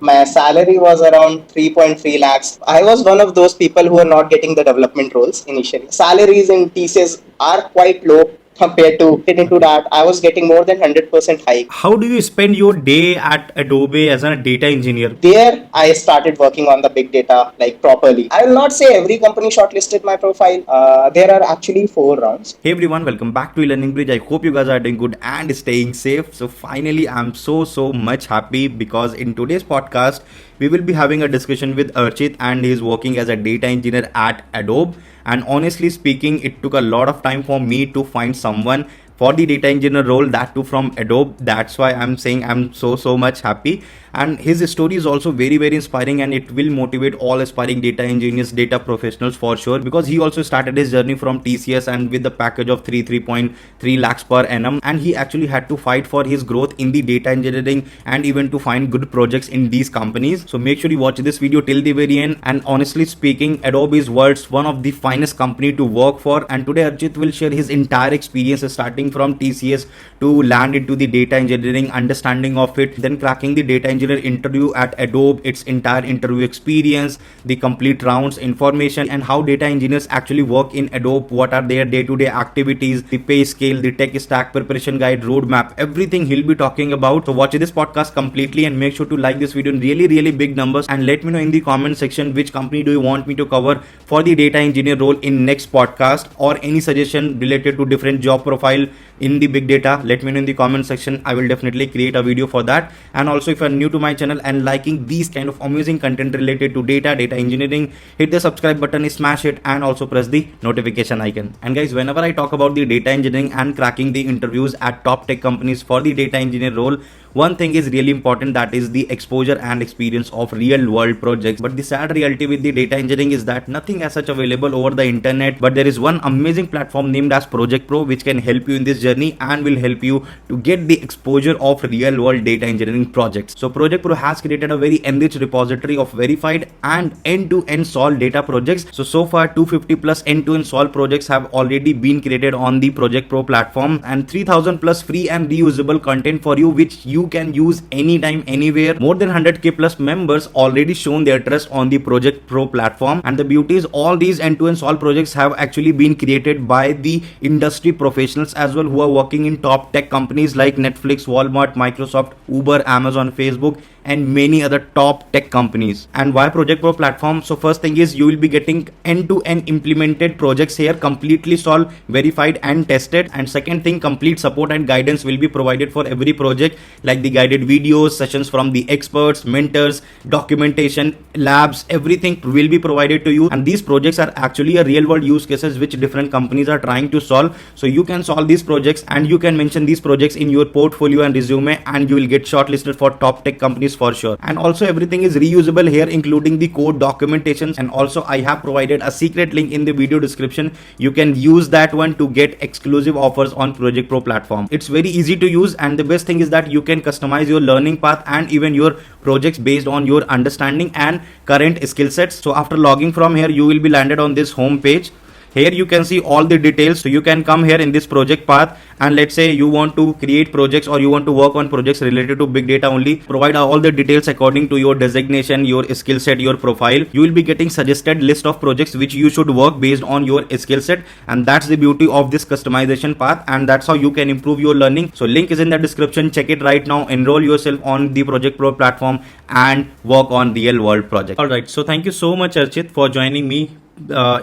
My salary was around 3.3 lakhs. I was one of those people who are not getting the development roles initially. Salaries in TCS are quite low compared to get into that. I was getting more than 100% hike. How do you spend your day at Adobe as a data engineer? There, I started working on the big data like properly. I will not say every company shortlisted my profile. There are actually 4 rounds. Hey everyone, welcome back to Learning Bridge. I hope you guys are doing good and staying safe. So finally, I'm so much happy because in today's podcast, we will be having a discussion with Archit, and he is working as a data engineer at Adobe. And honestly speaking, it took a lot of time for me to find someone for the data engineer role, that too from Adobe. That's why I'm saying I'm so much happy. And his story is also very inspiring, and it will motivate all aspiring data engineers, data professionals for sure, because he also started his journey from TCS and with the package of 3.3 lakhs per annum, and he actually had to fight for his growth in the data engineering and even to find good projects in these companies. So make sure you watch this video till the very end. And honestly speaking, Adobe is world's one of the finest company to work for, and today Archit will share his entire experience starting from TCS to land into the data engineering, understanding of it, then cracking the data engineer interview at Adobe, its entire interview experience, the complete rounds information, and how data engineers actually work in Adobe, what are their day-to-day activities, the pay scale, the tech stack preparation guide, roadmap, everything he'll be talking about. So watch this podcast completely and make sure to like this video in really big numbers, and let me know in the comment section which company do you want me to cover for the data engineer role in next podcast, or any suggestion related to different job profile in the big data. Let me know in the comment section. I will definitely create a video for that. And also, if you are new to my channel and liking these kind of amazing content related to data engineering, hit the subscribe button, smash it, and also press the notification icon. And guys, whenever I talk about the data engineering and cracking the interviews at top tech companies for the data engineer role, one thing is really important, that is the exposure and experience of real world projects. But the sad reality with the data engineering is that nothing as such available over the internet, but there is one amazing platform named as Project Pro, which can help you in this journey and will help you to get the exposure of real world data engineering projects. So Project Pro has created a very enriched repository of verified and end-to-end solved data projects. So far 250 plus end-to-end solved projects have already been created on the Project Pro platform, and 3000 plus free and reusable content for you, which you can use anytime, anywhere. More than 100k plus members already shown their trust on the Project Pro platform, and the beauty is all these end-to-end solved projects have actually been created by the industry professionals as well, who are working in top tech companies like Netflix, Walmart, Microsoft, Uber, Amazon, Facebook, and many other top tech companies. And why Project Pro platform? So first thing is you will be getting end-to-end implemented projects here, completely solved, verified and tested. And second thing, complete support and guidance will be provided for every project, like the guided videos, sessions from the experts, mentors, documentation, labs, everything will be provided to you. And these projects are actually a real world use cases which different companies are trying to solve. So you can solve these projects and you can mention these projects in your portfolio and resume, and you will get shortlisted for top tech companies for sure. And also everything is reusable here, including the code documentations. And also I have provided a secret link in the video description. You can use that one to get exclusive offers on Project Pro platform. It's very easy to use, and the best thing is that you can customize your learning path and even your projects based on your understanding and current skill sets. So after logging from here, you will be landed on this home page. Here you can see all the details. So you can come here in this project path, and let's say you want to create projects or you want to work on projects related to big data only. Provide all the details according to your designation, your skill set, your profile. You will be getting suggested list of projects which you should work based on your skill set, and that's the beauty of this customization path, and that's how you can improve your learning. So link is in the description. Check it right now. Enroll yourself on the Project Pro platform and work on real world projects. Alright, so thank you so much Archit for joining me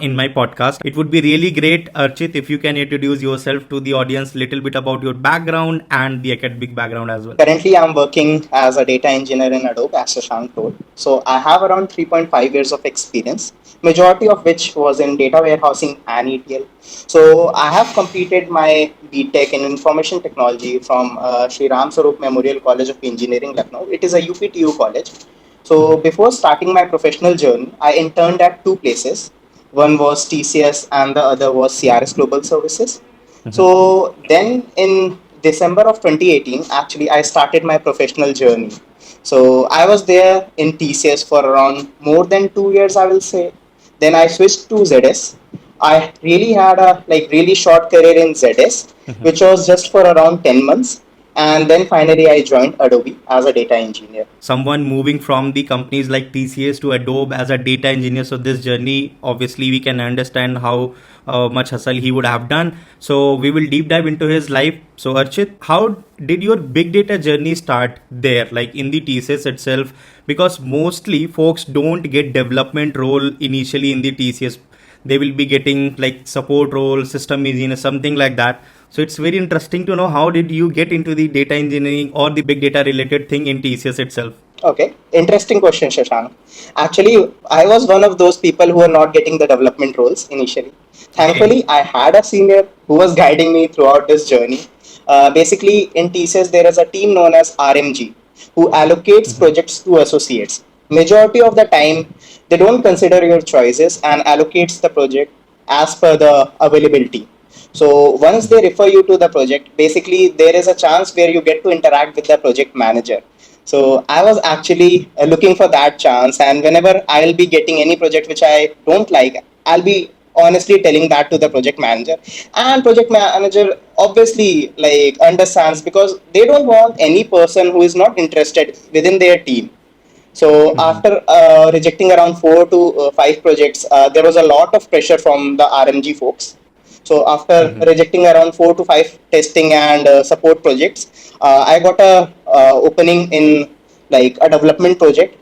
in my podcast. It would be really great, Archit, if you can introduce yourself to the audience, little bit about your background and the academic background as well. Currently, I'm working as a data engineer in Adobe, as Shashank told. So I have around 3.5 years of experience, majority of which was in data warehousing and ETL. So I have completed my BTech in information technology from Shri Ram Sarup Memorial College of Engineering, Lucknow. It is a UPTU college. So before starting my professional journey, I interned at 2 places. One was TCS and the other was CRS Global Services. So then in December of 2018, actually, I started my professional journey. So I was there in TCS for around more than 2 years, I will say. Then I switched to ZS. I really had a really short career in ZS, which was just for around 10 months. And then finally, I joined Adobe as a data engineer. Someone moving from the companies like TCS to Adobe as a data engineer. So this journey, obviously, we can understand how much hustle he would have done. So we will deep dive into his life. So Archit, how did your big data journey start there, like in the TCS itself? Because mostly folks don't get development role initially in the TCS. They will be getting like support role, system engineer, something like that. So it's very interesting to know how did you get into the data engineering or the big data related thing in TCS itself. Okay, interesting question, Shashank. Actually, I was one of those people who were not getting the development roles initially. Okay. Thankfully, I had a senior who was guiding me throughout this journey. Basically, in TCS, there is a team known as RMG who allocates Mhm. projects to associates. Majority of the time, they don't consider your choices and allocates the project as per the availability. So once they refer you to the project, basically there is a chance where you get to interact with the project manager. So I was actually looking for that chance, and whenever I'll be getting any project which I don't like, I'll be honestly telling that to the project manager. And project manager obviously like understands because they don't want any person who is not interested within their team. So Mhm. after rejecting around 4 to 5 projects, there was a lot of pressure from the RMG folks. So after Mhm. rejecting around 4 to 5 testing and support projects, I got a opening in like a development project.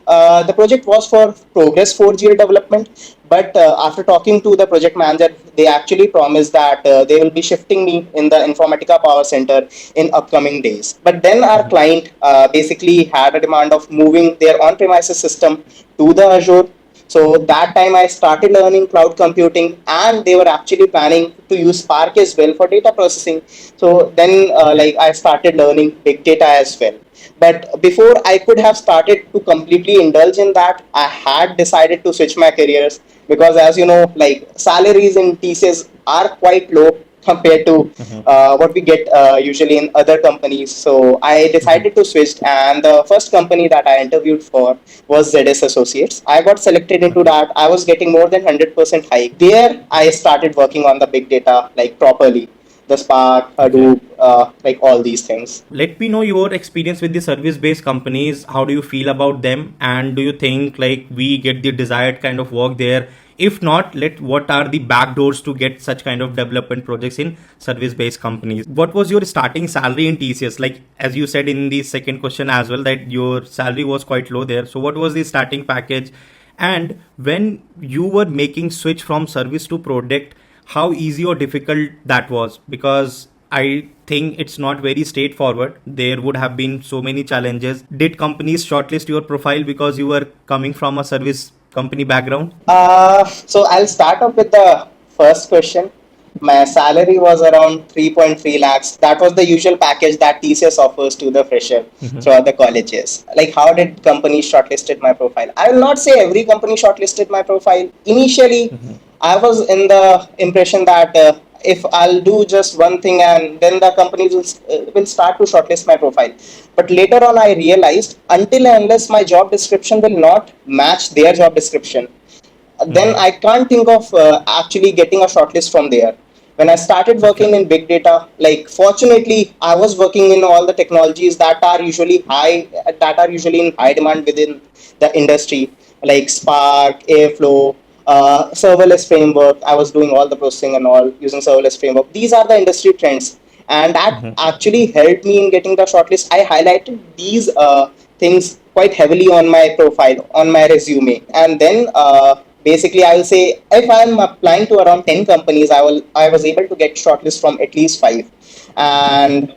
The project was for Progress 4GL development, but after talking to the project manager, they actually promised that they will be shifting me in the Informatica Power Center in upcoming days. But then our Mhm. client basically had a demand of moving their on-premises system to the Azure. So that time I started learning cloud computing, and they were actually planning to use Spark as well for data processing. So then Okay. like I started learning big data as well. But before I could have started to completely indulge in that, I had decided to switch my careers because, as you know, like salaries in TCS are quite low compared to Mhm. what we get usually in other companies. So I Mhm. decided to switch, and the first company that I interviewed for was ZS Associates. I got selected into Okay. that. I was getting more than 100% hike. There, I started working on the big data like properly, the Spark, Okay. Hadoop, like all these things. Let me know your experience with the service based companies. How do you feel about them? And do you think like we get the desired kind of work there? If not, let what are the back doors to get such kind of development projects in service based companies? What was your starting salary in TCS? Like as you said in the second question as well, that your salary was quite low there. So what was the starting package? And when you were making switch from service to product, how easy or difficult that was? Because I think it's not very straightforward. There would have been so many challenges. Did companies shortlist your profile because you were coming from a service company background? So I'll start off with the first question. My salary was around 3.3 lakhs. That was the usual package that TCS offers to the fresher Mm-hmm. throughout the colleges. Like, how did companies shortlisted my profile? I will not say every company shortlisted my profile. Initially, Mm-hmm. I was in the impression that if I'll do just one thing, and then the companies will start to shortlist my profile. But later on, I realized until and unless my job description will not match their job description, then Mm-hmm. I can't think of actually getting a shortlist from there. When I started Okay. working in big data, like fortunately, I was working in all the technologies that are usually in high demand within the industry, like Spark, Airflow, serverless framework. I was doing all the processing and all using serverless framework. These are the industry trends, and that Mm-hmm. actually helped me in getting the shortlist. I highlighted these things quite heavily on my profile, on my resume, and then basically I will say if I am applying to around 10 companies, I was able to get shortlist from at least 5. Okay. And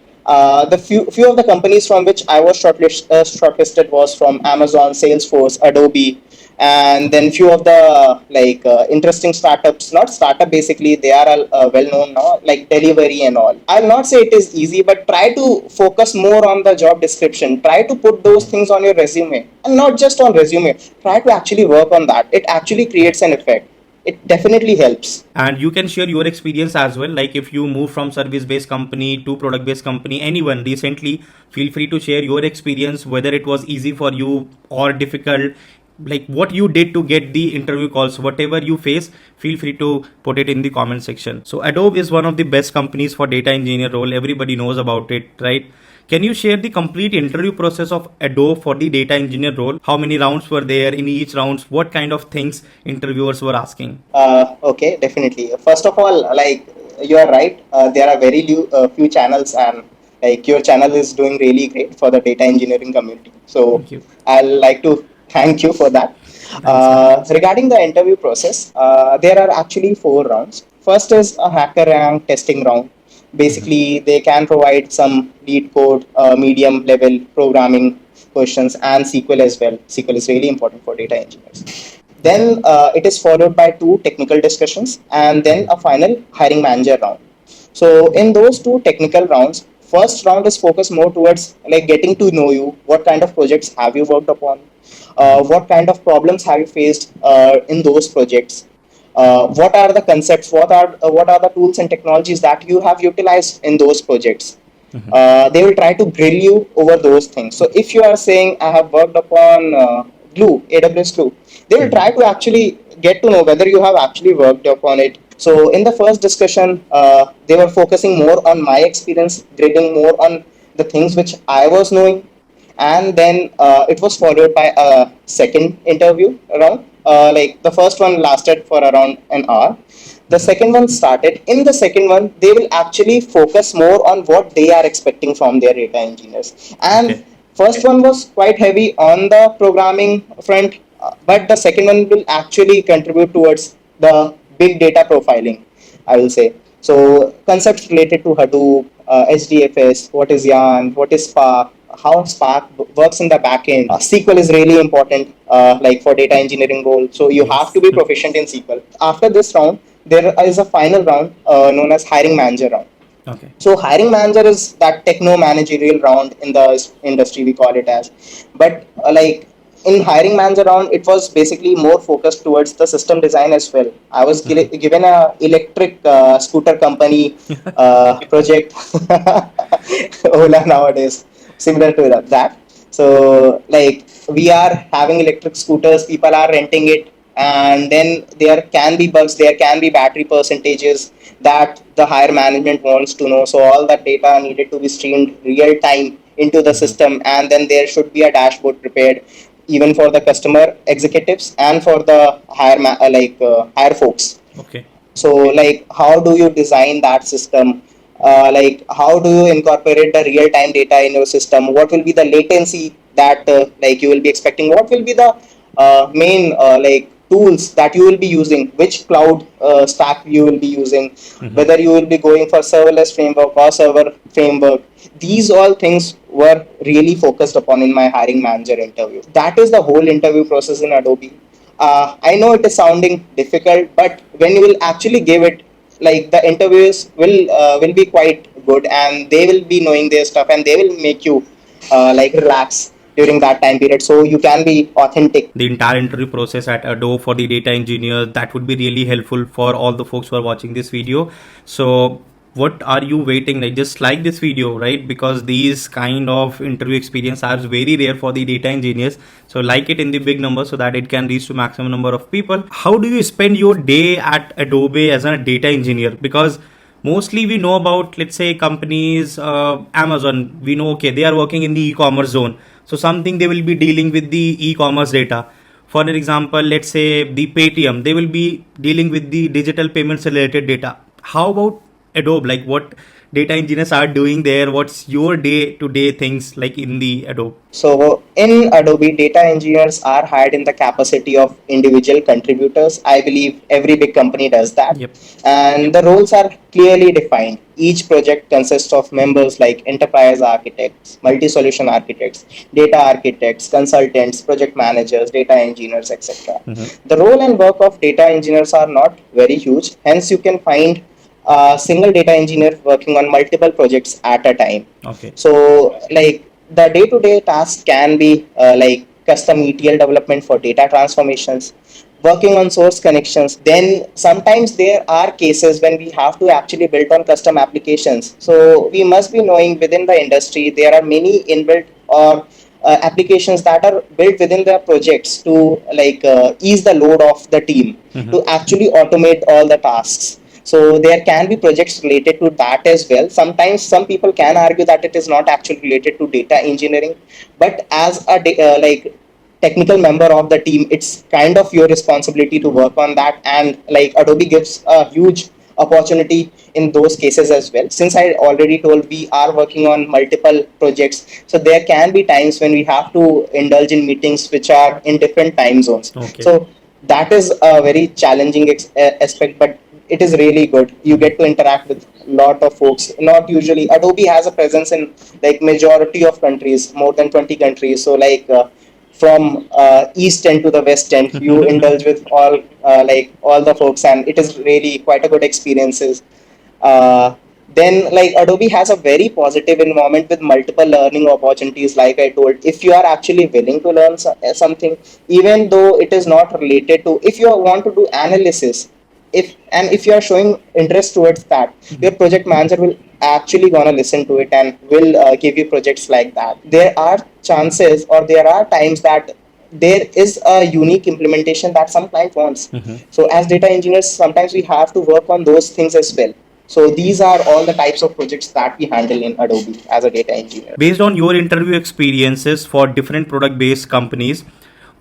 the few of the companies from which I was shortlisted was from Amazon, Salesforce, Adobe, and then Mm-hmm. few of the like interesting startups, not startup, basically they are all well known now, like delivery and all. I'll not say it is easy, but try to focus more on the job description, try to put those Mm-hmm. things on your resume, and not just on resume, try to actually work on that. It actually creates an effect. It definitely helps. And you can share your experience as well. Like if you move from service based company to product based company, anyone recently, feel free to share your experience, whether it was easy for you or difficult, like what you did to get the interview calls, whatever you face, feel free to put it in the comment section. So Adobe is one of the best companies for data engineer role. Everybody knows about it, right? Can you share the complete interview process of Adobe for the data engineer role? How many rounds were there in each rounds? What kind of things interviewers were asking? Okay, definitely. First of all, like you are right, there are very few channels, and like your channel is doing really great for the data engineering community. So Thank you. I'll like to thank you for that. Thanks, man. Regarding the interview process, there are actually four rounds. First is a hacker rank testing round. Basically, they can provide some lead code, medium level programming questions, and SQL as well. SQL is really important for data engineers. Then it is followed by two technical discussions and then a final hiring manager round. So in those two technical rounds, first round is focused more towards like getting to know you. What kind of projects have you worked upon? What kind of problems have you faced in those projects? What are the concepts? What are the tools and technologies that you have utilized in those projects? They will try to grill you over those things. So if you are saying I have worked upon Glue, AWS Glue, they will try to actually get to know whether you have actually worked upon it. So in the first discussion, they were focusing more on my experience, grading more on the things which I was knowing, and then it was followed by a second interview round. Like the first one lasted for around an hour. The second one started. In the second one, they will actually focus more on what they are expecting from their data engineers. And Okay. first one was quite heavy on the programming front, but the second one will actually contribute towards the big data profiling, I will say. So concepts related to Hadoop, HDFS, what is Yarn, what is Spark, how Spark works in the backend. SQL is really important, like for data engineering role. So you have Yes. to be proficient in SQL. After this round, there is a final round known as hiring manager round. Okay. So hiring manager is that techno managerial round in the industry, we call it as. But like in hiring manager round, it was basically more focused towards the system design as well. I was given a electric scooter company project, Ola nowadays, similar to that. So like we are having electric scooters, people are renting it, and then there can be bugs, there can be battery percentages that the higher management wants to know. So all that data needed to be streamed real time into the system, and then there should be a dashboard prepared even for the customer executives and for the higher folks. Okay. So like how do you design that system? Like how do you incorporate the real time data in your system? What will be the latency that like you will be expecting? What will be the main like tools that you will be using? Which cloud stack you will be using? Whether you will be going for serverless framework or server framework? These all things were really focused upon in my hiring manager interview. That is the whole interview process in Adobe. I know it is sounding difficult, but when you will actually give it, like the interviews will be quite good, and they will be knowing their stuff, and they will make you like relax during that time period, so you can be authentic. The entire interview process at Adobe for the data engineer, that would be really helpful for all the folks who are watching this video. So what are you waiting? Like, just like this video, right? Because these kind of interview experience are very rare for the data engineers. So like it in the big number so that it can reach to maximum number of people. How do you spend your day at Adobe as a data engineer? Because mostly we know about, let's say, companies, Amazon, we know, okay, they are working in the e-commerce zone. So something they will be dealing with the e-commerce data. For example, let's say the Paytm, they will be dealing with the digital payments related data. How about Adobe? Like, what data engineers are doing there? What's your day to day things like in the Adobe? So in Adobe, data engineers are hired in the capacity of individual contributors. I believe every big company does that. Yep. And the roles are clearly defined. Each project consists of members like enterprise architects, multi-solution architects, data architects, consultants, project managers, data engineers, etc. The role and work of data engineers are not very huge. Hence, you can find a single data engineer working on multiple projects at a time. Okay. So, like the day-to-day tasks can be like custom ETL development for data transformations, working on source connections. Then sometimes there are cases when we have to actually build on custom applications. So we must be knowing within the industry there are many inbuilt or applications that are built within their projects to like ease the load of the team to actually automate all the tasks. So there can be projects related to that as well. Sometimes some people can argue that it is not actually related to data engineering, but as a like technical member of the team, it's kind of your responsibility to work on that. And like Adobe gives a huge opportunity in those cases as well. Since I already told, we are working on multiple projects, so there can be times when we have to indulge in meetings which are in different time zones. Okay. So that is a very challenging aspect, but it is really good. You get to interact with a lot of folks. Not usually, Adobe has a presence in like majority of countries, more than 20 countries. So like from east end to the west end, you indulge with all like all the folks, and it is really quite a good experiences. uh, then like Adobe has a very positive environment with multiple learning opportunities. Like I told, if you are actually willing to learn something, even though it is not related to, if you want to do analysis, if you are showing interest towards that, your project manager will actually gonna listen to it and will give you projects like that. There are chances, or there are times that there is a unique implementation that some client wants. So as data engineers, sometimes we have to work on those things as well. So these are all the types of projects that we handle in Adobe as a data engineer. Based on your interview experiences for different product based companies,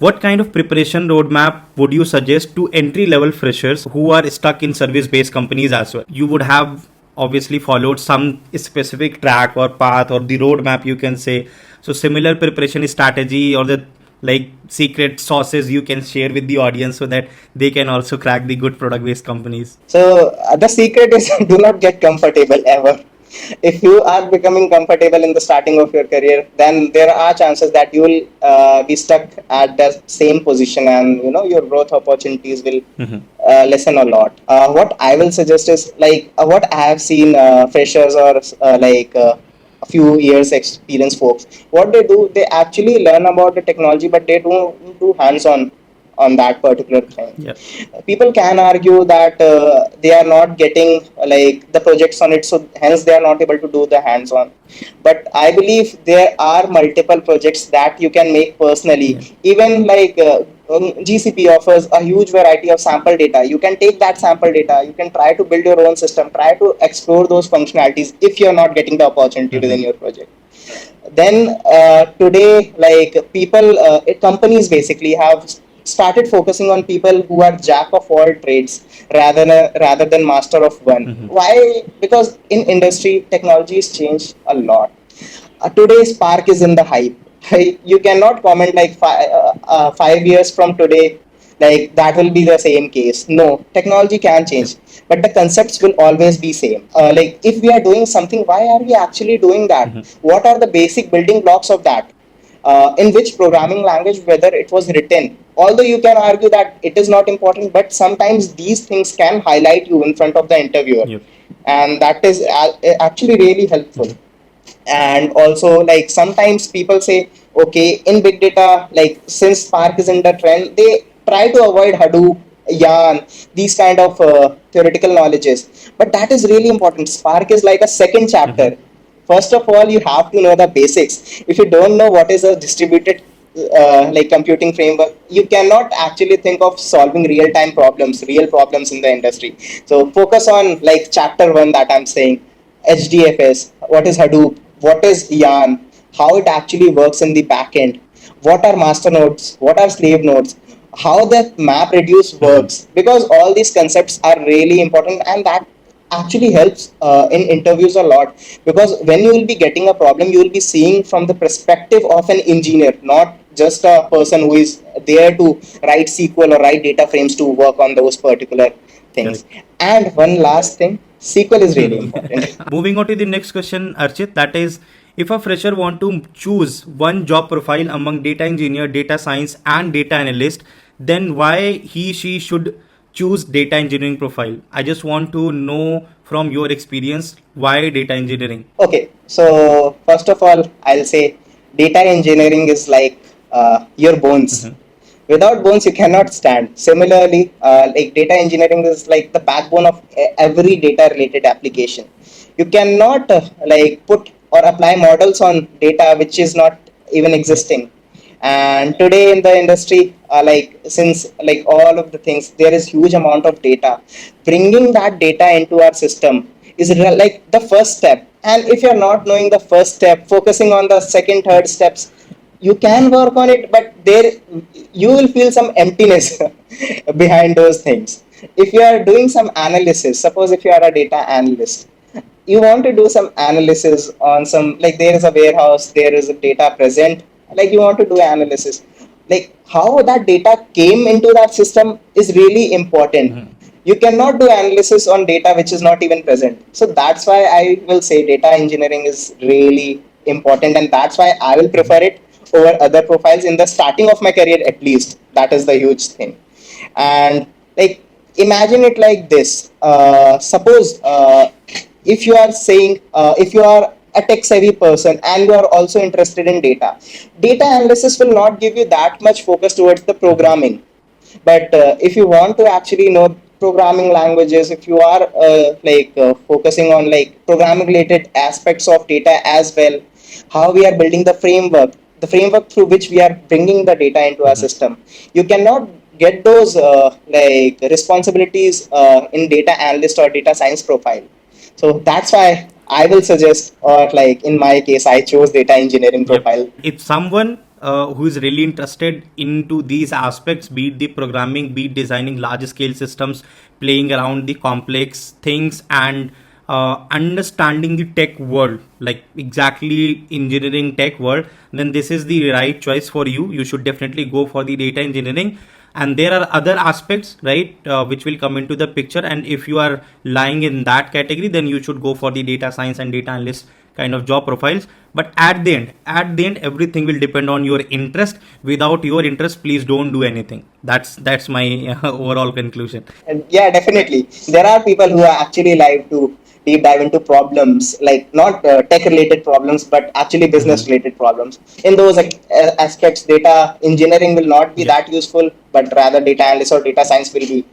what kind of preparation roadmap would you suggest to entry level freshers who are stuck in service based companies as well? You would have obviously followed some specific track or path or the roadmap, you can say. So similar preparation strategy or the like secret sauces you can share with the audience so that they can also crack the good product based companies. So the secret is do not get comfortable ever. If you are becoming comfortable in the starting of your career, then there are chances that you will be stuck at the same position, and your growth opportunities will lessen a lot. What I will suggest is like what I have seen freshers or a few years experience folks, what they do, they actually learn about the technology, but they don't do hands on that particular thing. Yeah. People can argue that they are not getting like the projects on it, so hence they are not able to do the hands on. But I believe there are multiple projects that you can make personally. Yeah. Even like GCP offers a huge variety of sample data. You can take that sample data, you can try to build your own system, try to explore those functionalities if you're not getting the opportunity within your project. Then today, like people, companies basically have started focusing on people who are jack of all trades rather than master of one. Why? Because in industry, technology has changed a lot. Today, Spark is in the hype. You cannot comment like 5 years from today, like that will be the same case. No, technology can change, but the concepts will always be same. Like if we are doing something, why are we actually doing that? What are the basic building blocks of that? In which programming language, whether it was written. Although you can argue that it is not important, but sometimes these things can highlight you in front of the interviewer. Yep. And that is actually really helpful. And also, like sometimes people say, okay, in big data, like since Spark is in the trend, they try to avoid Hadoop, Yarn, these kind of theoretical knowledges. But that is really important. Spark is like a second chapter. First of all, you have to know the basics. If you don't know what is a distributed like computing framework, you cannot actually think of solving real-time problems, real problems in the industry. So focus on like chapter one that I'm saying, HDFS, what is Hadoop, what is Yarn, how it actually works in the backend, what are master nodes, what are slave nodes, how the map reduce works, because all these concepts are really important, and that actually helps in interviews a lot, because when you will be getting a problem, you will be seeing from the perspective of an engineer, not just a person who is there to write SQL or write data frames to work on those particular things. Correct. And one last thing, SQL is really important. Moving on to the next question, Archit, that is, if a fresher want to choose one job profile among data engineer, data science, and data analyst, then why she should choose data engineering profile? I just want to know from your experience why data engineering. Okay, so first of all, I'll say data engineering is like your bones. Without bones, you cannot stand. Similarly, like data engineering is like the backbone of every data related application. You cannot like put or apply models on data which is not even existing. And today in the industry, since like all of the things, there is huge amount of data. Bringing that data into our system is like the first step. And if you're not knowing the first step, focusing on the second, third steps, you can work on it, but there you will feel some emptiness behind those things. If you are doing some analysis, suppose if you are a data analyst, you want to do some analysis on some, like there is a warehouse, there is a data present, like you want to do analysis, like how that data came into that system is really important. You cannot do analysis on data which is not even present. So that's why I will say data engineering is really important, and that's why I will prefer it over other profiles in the starting of my career at least. That is the huge thing. And like imagine it like this, suppose if you are saying if you are a tech savvy person and you are also interested in data analysis will not give you that much focus towards the programming. But if you want to actually know programming languages, if you are focusing on like programming related aspects of data as well, how we are building the framework through which we are bringing the data into our system, you cannot get those responsibilities in data analyst or data science profile. So that's why I will suggest, or like in my case, I chose data engineering profile. If someone who is really interested into these aspects, be it the programming, be it designing large scale systems, playing around the complex things, and understanding the tech world, like exactly engineering tech world, then this is the right choice for you. You should definitely go for the data engineering. And there are other aspects, right, which will come into the picture. And if you are lying in that category, then you should go for the data science and data analyst kind of job profiles. But at the end, everything will depend on your interest. Without your interest, please don't do anything. That's my overall conclusion. And yeah, definitely. There are people who are actually live to deep dive into problems, like not tech related problems, but actually business related problems. In those aspects, data engineering will not be that useful, but rather data analysis or data science will be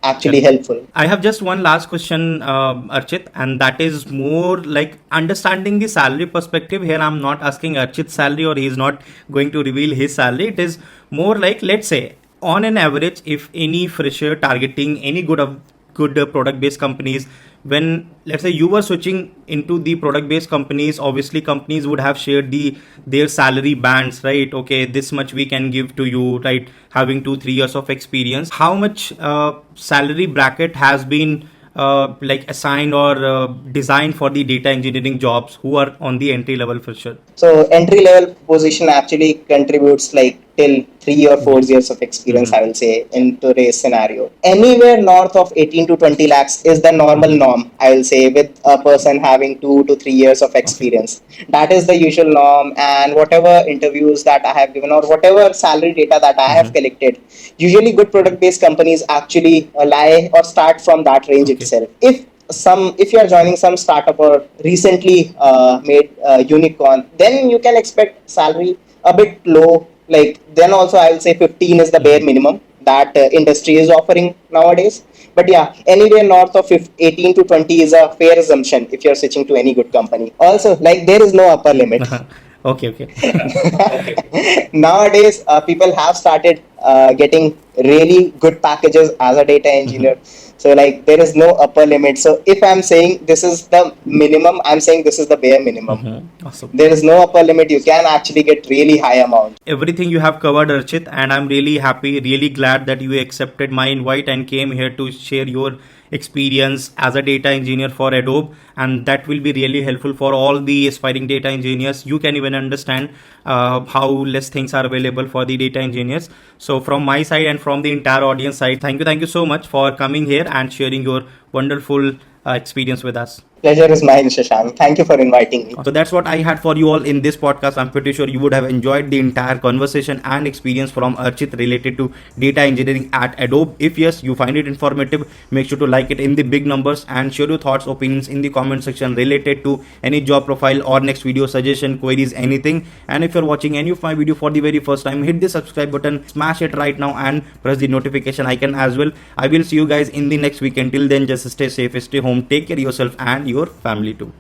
actually helpful. I have just one last question, Archit, and that is more like understanding the salary perspective. Here, I'm not asking Archit's salary, or he is not going to reveal his salary. It is more like, let's say, on an average, if any fresher targeting any good product based companies, when let's say you were switching into the product based companies, obviously companies would have shared their salary bands, right? Okay, this much we can give to you, right? Having 2-3 years of experience, how much salary bracket has been like assigned or designed for the data engineering jobs who are on the entry level for sure? So entry level position actually contributes like till 3 or 4 years of experience, I will say, in today's scenario. Anywhere north of 18 to 20 lakhs is the normal norm, I will say, with a person having 2 to 3 years of experience. That is the usual norm, and whatever interviews that I have given or whatever salary data that I have collected, usually good product based companies actually lie or start from that range itself. If you are joining some startup or recently made unicorn, then you can expect salary a bit low. Like then also I will say 15 is the bare minimum that industry is offering nowadays. But yeah, anywhere north of 18 to 20 is a fair assumption if you're switching to any good company. Also, like there is no upper limit. Okay. Nowadays, people have started getting really good packages as a data engineer. So like there is no upper limit. So if I'm saying this is the minimum, I'm saying this is the bare minimum. Awesome. There is no upper limit. You can actually get really high amount. Everything you have covered, Archit, and I'm really happy, really glad that you accepted my invite and came here to share your experience as a data engineer for ADOBE, and that will be really helpful for all the aspiring data engineers. You can even understand how less things are available for the data engineers. So from my side and from the entire audience side, thank you so much for coming here and sharing your wonderful experience with us. Pleasure is mine, Shashank. Thank you for inviting me. So that's what I had for you all in this podcast. I'm pretty sure you would have enjoyed the entire conversation and experience from Archit related to data engineering at ADOBE. If yes, you find it informative, make sure to like it in the big numbers and share your thoughts, opinions in the comment section related to any job profile or next video suggestion, queries, anything. And if you're watching any of my video for the very first time, hit the subscribe button, smash it right now and press the notification icon as well. I will see you guys in the next week. Until then, just stay safe, stay home, take care of yourself and your family too.